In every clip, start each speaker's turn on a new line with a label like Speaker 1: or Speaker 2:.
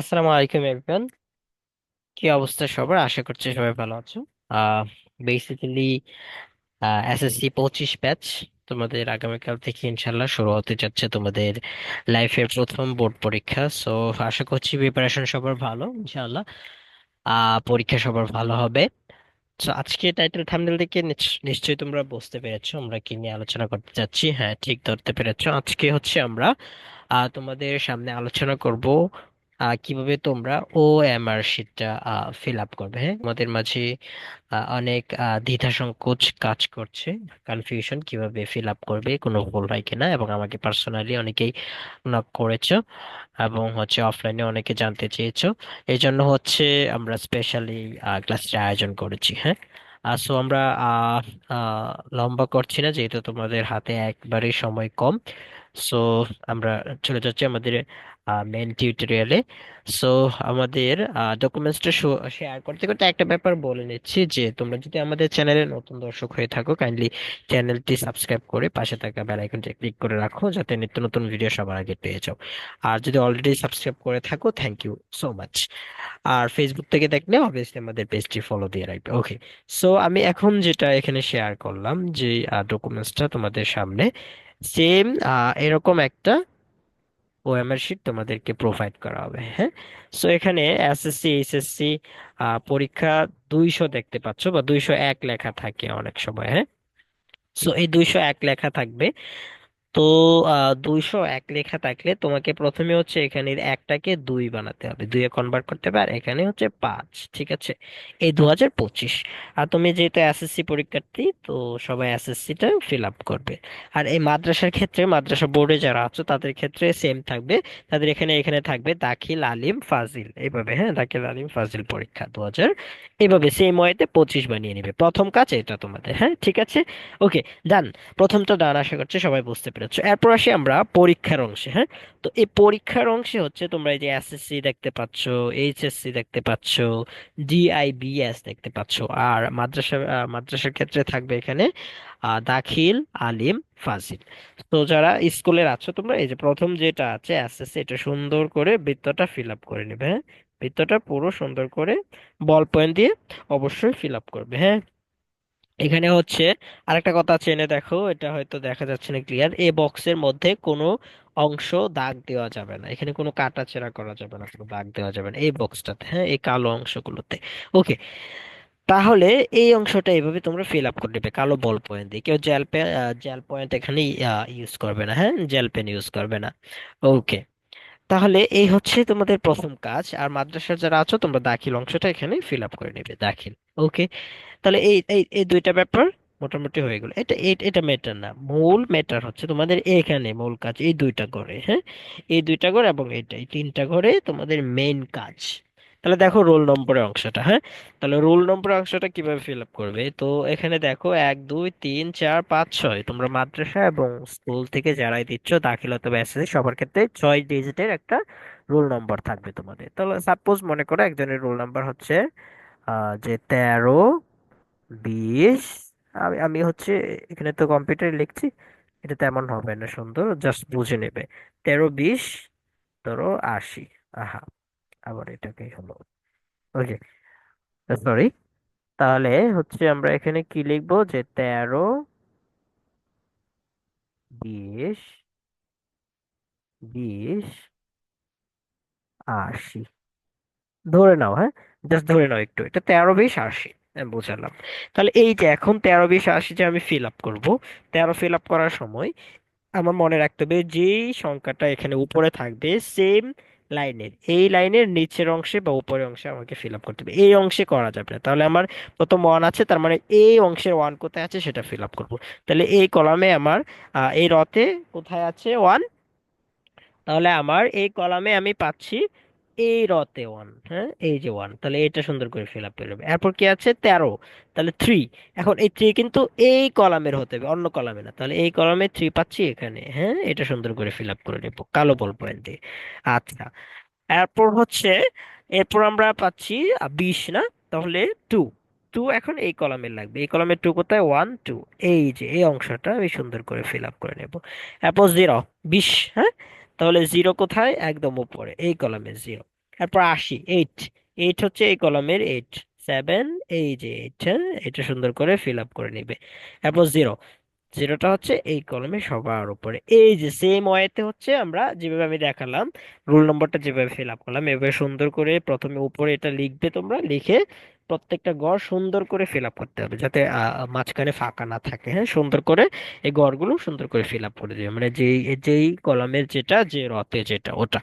Speaker 1: আসসালামু আলাইকুম এভরিওয়ান। কি অবস্থা সবার? আশা করছি সবাই ভালো আছো। আহ বেসিক্যালি এসএসসি 25 ব্যাচ তোমাদের আগামীকাল থেকে ইনশাল্লাহ শুরু হতে যাচ্ছে তোমাদের লাইফের প্রথম বোর্ড পরীক্ষা। সো আশা করছি প্রিপারেশন সবার ভালো ইনশাল্লাহ। পরীক্ষা সবার ভালো হবে। তো আজকে টাইটেল থাম্বনেল দেখে নিশ্চয়ই তোমরা বুঝতে পেরেছো আমরা কি নিয়ে আলোচনা করতে যাচ্ছি। হ্যাঁ, ঠিক ধরতে পেরেছো। আজকে হচ্ছে আমরা তোমাদের সামনে আলোচনা করব কিভাবে তোমরা OMR শিটটা ফিল আপ করবে। হ্যাঁ, আমাদের মাঝে অনেক দ্বিধা সংকোচ কাজ করছে, কনফিউশন কিভাবে ফিল আপ করবে, কোনো ভুল হয় কিনা, এবং আমাকে পার্সোনালি অনেকেই নক করেছো এবং হচ্ছে অফলাইনে অনেকে জানতে চেয়েছো। এই জন্য হচ্ছে আমরা স্পেশালি ক্লাসটা আয়োজন করেছি। হ্যাঁ, সো আমরা আহ আহ, লম্বা করছি না, যেহেতু তোমাদের হাতে একবারে সময় কম। সো আমরা চলে যাচ্ছি আমাদের মেন টিউটোরিয়ালে। সো আমাদের ডকুমেন্টসটা শেয়ার করতে করতে একটা ব্যাপার বলে নিচ্ছি, যে তোমরা যদি আমাদের চ্যানেলে নতুন দর্শক হয়ে থাকো, কাইন্ডলি চ্যানেলটি সাবস্ক্রাইব করে পাশে থাকা বেল আইকনটি ক্লিক করে রাখো, যাতে নিত্য নতুন ভিডিও সবার আগে পেয়ে যাও। আর যদি অলরেডি সাবস্ক্রাইব করে থাকো, থ্যাংক ইউ সো মাচ। আর ফেসবুক থেকে দেখলে অবভিয়াসলি আমাদের পেজটি ফলো দিয়ে রাখবে। ওকে, সো আমি এখন যেটা এখানে শেয়ার করলাম, যে ডকুমেন্টসটা তোমাদের সামনে সেম এরকম একটা ওএমআর শিট তোমাদেরকে প্রোভাইড করা হবে। হ্যাঁ, সো এখানে এসএসসি এইচএসসি পরীক্ষা 200 দেখতে পাচ্ছ, বা 201 লেখা থাকে অনেক সময়। হ্যাঁ, সো এই 201 লেখা থাকবে। তো 201 লেখা থাকলে তোমাকে প্রথমে হচ্ছে এখানে একটাকে 2 বানাতে হবে, 2-এ কনভার্ট করতে হবে, আর এখানে হচ্ছে 5। ঠিক আছে, এই 2025। আর তুমি যেহেতু এসএসসি পরীক্ষার্থী, তো সবাই এসএসসিটা ফিল আপ করবে। আর এই মাদ্রাসার ক্ষেত্রে, মাদ্রাসা বোর্ডে যারা আছো তাদের ক্ষেত্রে সেম থাকবে। তাদের এখানে এখানে থাকবে দাখিল আলিম ফাজিল, এইভাবে। হ্যাঁ, দাখিল আলিম ফাজিল পরীক্ষা 2000, এইভাবে সেম ওয়েতে 25 বানিয়ে নিবে। প্রথম কাজ এটা তোমাদের। হ্যাঁ, ঠিক আছে। ওকে, ডান। প্রথমটা ডান, আশা করছি সবাই বুঝতে পেরেছো। এরপর আসি আমরা পরীক্ষার অংশে। হ্যাঁ, তো এই পরীক্ষার অংশে হচ্ছে তোমরা এই যে এসএসসি দেখতে পাচ্ছো, এইচএসসি দেখতে পাচ্ছো, ডিআইবিএস দেখতে পাচ্ছো, আর মাদ্রাসার ক্ষেত্রে থাকবে এখানে দাখিল আলিম ফাজিল। তো যারা স্কুলের আছো তোমরা, এই যে প্রথম যেটা আছে এসএসসি, এটা সুন্দর করে বৃত্তটা ফিল আপ করে নেবে। হ্যাঁ, বৃত্তটা পুরো সুন্দর করে বল পয়েন্ট দিয়ে অবশ্যই ফিল আপ করবে। হ্যাঁ, এখানে হচ্ছে আরেকটা কথা আছে, এনে দেখো, এটা হয়তো দেখা যাচ্ছে না ক্লিয়ার। এই বক্সের মধ্যে কোনো অংশ দাগ দেওয়া যাবে না, এখানে কোনো কাটাছেঁড়া করা যাবে না, কোনো দাগ দেওয়া যাবে না এই বক্সটাতে। হ্যাঁ, এই কালো অংশগুলোতে। ওকে, তাহলে এই অংশটা এইভাবে তোমরা ফিল আপ করে নেবে কালো বল পয়েন্ট দিয়ে। কেউ জেল পয়েন্ট এখানে ইউজ করবে না। হ্যাঁ, জেল পেন ইউজ করবে না। ওকে, তাহলে এই হচ্ছে তোমাদের প্রথম কাজ। আর মাদ্রাসার যারা আছো তোমরা দাখিল অংশটা এখানে ফিল আপ করে নেবে, দাখিল। ওকে, তাহলে এই এই এই দুইটা ব্যাপার মোটামুটি হয়ে গেল। এটা ম্যাটার না, মূল ম্যাটার হচ্ছে তোমাদের এখানে মূল কাজ এই দুইটা করে। হ্যাঁ, এই দুইটা করে এবং এই তিনটা করে তোমাদের মেইন কাজ। তাহলে দেখো রোল নম্বরের অংশটা। হ্যাঁ, তাহলে রোল নম্বরের অংশটা কিভাবে ফিল আপ করবে, তো এখানে দেখো 1 2 3 4 5 6, তোমরা মাদ্রাসা এবং স্কুল থেকে যারাই দিচ্ছ দাখিল অথবা এসএসসি, সবার ক্ষেত্রে 6 ডিজিটের একটা রোল নম্বর থাকবে তোমাদের। তাহলে সাপোজ মনে করো একজনের রোল নাম্বার হচ্ছে যে 13 20। আমি আমি হচ্ছে এখানে তো কম্পিউটারে লিখছি, এটা তেমন হবে না, সুন্দর জাস্ট বুঝে নেবে। 13 20 ধরো 80। আহা, আবার এটাকে হলো। ওকে, সরি। তাহলে হচ্ছে আমরা এখানে কি লিখবো, যে 13 20 80 ধরে নাও। হ্যাঁ, জাস্ট ধরে নাও একটু, এটা 13 20 80। হ্যাঁ, বুঝালাম। তাহলে এই যে এখন 13 20 80 যে আমি ফিল আপ করবো, 13 ফিল আপ করার সময় আমার মনে রাখতে হবে যেই সংখ্যাটা এখানে উপরে থাকবে সেম লাইনের, এই লাইনের নিচের অংশে বা উপরের অংশে আমাকে ফিল আপ করতে হবে। এই অংশে করা যাবে না। তাহলে আমার প্রথম ওয়ান আছে, তার মানে এই অংশের ওয়ান কোথায় আছে সেটা ফিল আপ করবো। তাহলে এই কলামে আমার এই রতে কোথায় আছে ওয়ান, তাহলে আমার এই কলামে আমি পাচ্ছি এই রতে ওয়ান। হ্যাঁ, এই যে ওয়ান, তাহলে এটা সুন্দর করে ফিল আপ করে নেবে। এরপর কি আছে 13, তাহলে থ্রি। এখন এই থ্রি কিন্তু এই কলামের হতে হবে, অন্য কলামে না। তাহলে এই কলামে থ্রি পাচ্ছি এখানে। হ্যাঁ, এটা সুন্দর করে ফিল আপ করে নেবো কালো বল পয়েন্ট দিয়ে। আচ্ছা, এরপর হচ্ছে, এরপর আমরা পাচ্ছি 20 না, তাহলে টু। টু এখন এই কলামে লাগবে, এই কলামে টু কোথায়, 1 2, এই যে এই অংশটা আমি সুন্দর করে ফিল আপ করে নেব। এরপর 0 20। হ্যাঁ, তাহলে জিরো কোথায়, একদম উপরে এই কলামে জিরো। এরপর 80, 8, 8 হচ্ছে এই কলামের 8, 7, এই যে 8, হ্যাঁ, এটা সুন্দর করে ফিল আপ করে নিবে। এরপর 0, জিরোটা হচ্ছে এই কলমে সবার উপরে। এই যে সেম ওয়েতে হচ্ছে আমরা যেভাবে আমি দেখালাম, রোল নম্বরটা যেভাবে ফিল আপ করলাম, এভাবে সুন্দর করে প্রথমে উপরে এটা লিখবে, তোমরা লিখে প্রত্যেকটা ঘর সুন্দর করে ফিল আপ করতে হবে, যাতে মাঝখানে ফাঁকা না থাকে। হ্যাঁ, সুন্দর করে এই ঘরগুলো সুন্দর করে ফিল আপ করে দিবে, মানে যেই যেই কলামের যেটা, যে রতে যেটা ওটা।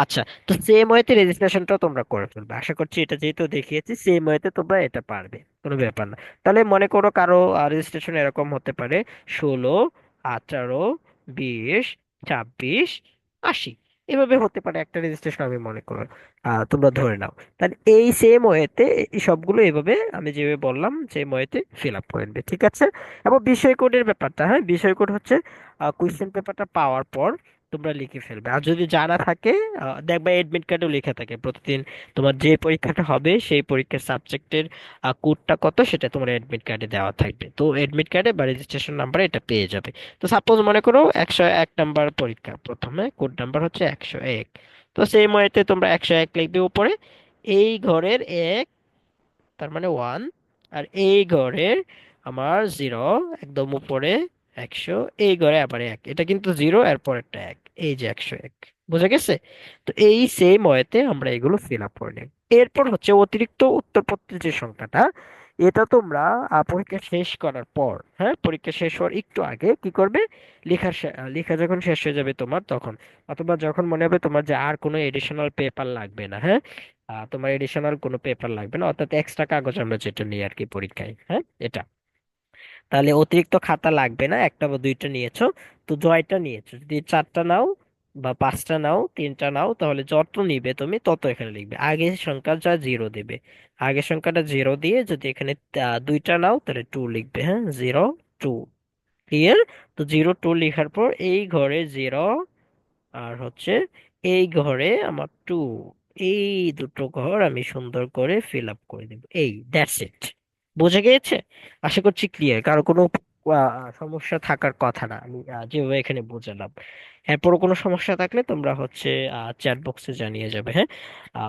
Speaker 1: আচ্ছা, তো সেম ওয়েতে রেজিস্ট্রেশনটাও তোমরা করে ফেলবে। আশা করছি এটা যেহেতু দেখিয়েছি, সেম ওয়েতে তোমরা এটা পারবে, কোনো ব্যাপার না। তাহলে মনে করো কারো রেজিস্ট্রেশন এরকম হতে পারে: 16, 18, 20, 26, 80, এভাবে হতে পারে একটা রেজিস্ট্রেশন, আমি মনে করো তোমরা ধরে নাও। তাহলে এই সেম ওয়েতে এই সবগুলো এভাবে আমি যেভাবে বললাম সেম ওয়েতে ফিল আপ করে নেবে, ঠিক আছে? এবং বিষয় কোডের ব্যাপারটা, হ্যাঁ, বিষয় কোড হচ্ছে কোয়েশ্চেন পেপারটা পাওয়ার পর তোমরা লিখে ফেলবে। আর যদি জানা থাকে, দেখবা এডমিট কার্ডেও লেখা থাকে প্রতিদিন তোমার যে পরীক্ষাটা হবে সেই পরীক্ষার সাবজেক্টের কোডটা কত সেটা তোমার এডমিট কার্ডে দেওয়া থাকবে। তো এডমিট কার্ডে বা রেজিস্ট্রেশন নাম্বারে এটা পেয়ে যাবে। তো সাপোজ মনে করো 101 নাম্বার পরীক্ষা, প্রথমে কোড নাম্বার হচ্ছে 101। তো সেই ময়েতে তোমরা 101 লিখবে উপরে, এই ঘরের এক, তার মানে ওয়ান, আর এই ঘরের আমার জিরো, একদম উপরে 100, এই ঘরে আবার এক, এটা কিন্তু জিরো, এরপর একটা এক, এই যে 101। বুঝা গেছে? তো এই সেম ওয়েতে আমরা এগুলো ফিল আপ করে নিই। এরপর হচ্ছে অতিরিক্ত উত্তরপত্রের যে সংখ্যাটা, এটা তোমরা পরীক্ষা শেষ করার পর, হ্যাঁ, পরীক্ষা শেষ হওয়ার একটু আগে কি করবে, লেখা যখন শেষ হয়ে যাবে তোমার তখন, অথবা যখন মনে হবে তোমার যে আর কোনো এডিশনাল পেপার লাগবে না, হ্যাঁ, তোমার এডিশনাল কোনো পেপার লাগবে না, অর্থাৎ এক্সট্রা কাগজ আমরা যেটা নিই আর কি পরীক্ষায়, হ্যাঁ, এটা, তাহলে অতিরিক্ত খাতা লাগবে না। একটা বা দুইটা নিয়েছো, তো জয়টা নিয়েছো, যদি চারটা নাও বা পাঁচটা নাও, তিনটা নাও, তাহলে যত নিবে তুমি তত এখানে লিখবে। আগের সংখ্যাটা জিরো দেবে, আগের সংখ্যাটা জিরো দিয়ে যদি এখানে দুইটা নাও তাহলে টু লিখবে, হ্যাঁ, 0, 2। ক্লিয়ার? তো 0, 2 লেখার পর এই ঘরে জিরো, আর হচ্ছে এই ঘরে আমার টু, এই দুটো ঘর আমি সুন্দর করে ফিল আপ করে দেব। এই দ্যাটস ইট। বোঝা গিয়েছে? আশা করছি ক্লিয়ার, কারো কোনো সমস্যা থাকার কথা না, আমি যেভাবে এখানে বোঝালাম। এরপরও কোনো সমস্যা থাকলে তোমরা হচ্ছে চ্যাট বক্সে জানিয়ে যাবে, হ্যাঁ,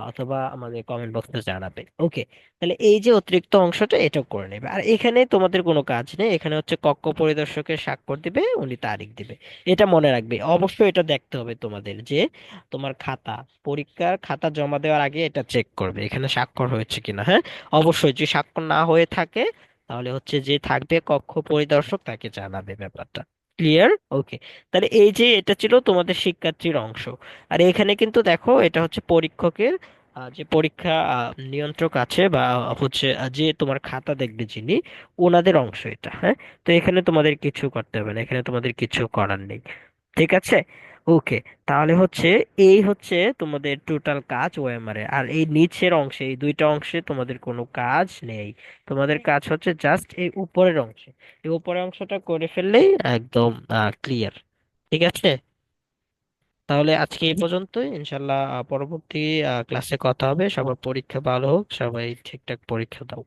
Speaker 1: অথবা আমাদের কমেন্ট বক্সে জানাবে। ওকে, তাহলে এই যে অতিরিক্ত অংশটা এটাও করে নেবে। আর এখানে তোমাদের কোনো কাজ নেই, এখানে হচ্ছে কক্ষ পরিদর্শকের স্বাক্ষর দিবে, উনি তারিখ দিবে। এটা মনে রাখবে, অবশ্যই এটা দেখতে হবে তোমাদের যে তোমার খাতা, পরীক্ষার খাতা জমা দেওয়ার আগে এটা চেক করবে এখানে স্বাক্ষর হয়েছে কিনা, হ্যাঁ। অবশ্যই যদি স্বাক্ষর না হয়ে থাকে তাহলে হচ্ছে যে থাকবে কক্ষ পরিদর্শক, তাকে জানাবে ব্যাপারটা। ক্লিয়ার? ওকে, তাহলে এই যে এটা ছিল তোমাদের শিক্ষার্থীর অংশ। আর এখানে কিন্তু দেখো এটা হচ্ছে পরীক্ষকের যে পরীক্ষা নিয়ন্ত্রক আছে বা হচ্ছে যে তোমার খাতা দেখবে যিনি, ওনাদের অংশ এটা, হ্যাঁ। তো এখানে তোমাদের কিছু করতে হবে না, এখানে তোমাদের কিছু করার নেই, ঠিক আছে? ওকে, তাহলে হচ্ছে এই হচ্ছে তোমাদের টোটাল কাজ ওএমআর এর। আর এই নিচের অংশে, এই দুইটা অংশে তোমাদের কোনো কাজ নেই, তোমাদের কাজ হচ্ছে জাস্ট এই উপরের অংশে। এই উপরের অংশটা করে ফেললেই একদম ক্লিয়ার, ঠিক আছে? তাহলে আজকে এই পর্যন্তই, ইনশাল্লাহ পরবর্তী ক্লাসে কথা হবে। সবার পরীক্ষা ভালো হোক, সবাই ঠিকঠাক পরীক্ষা দাও।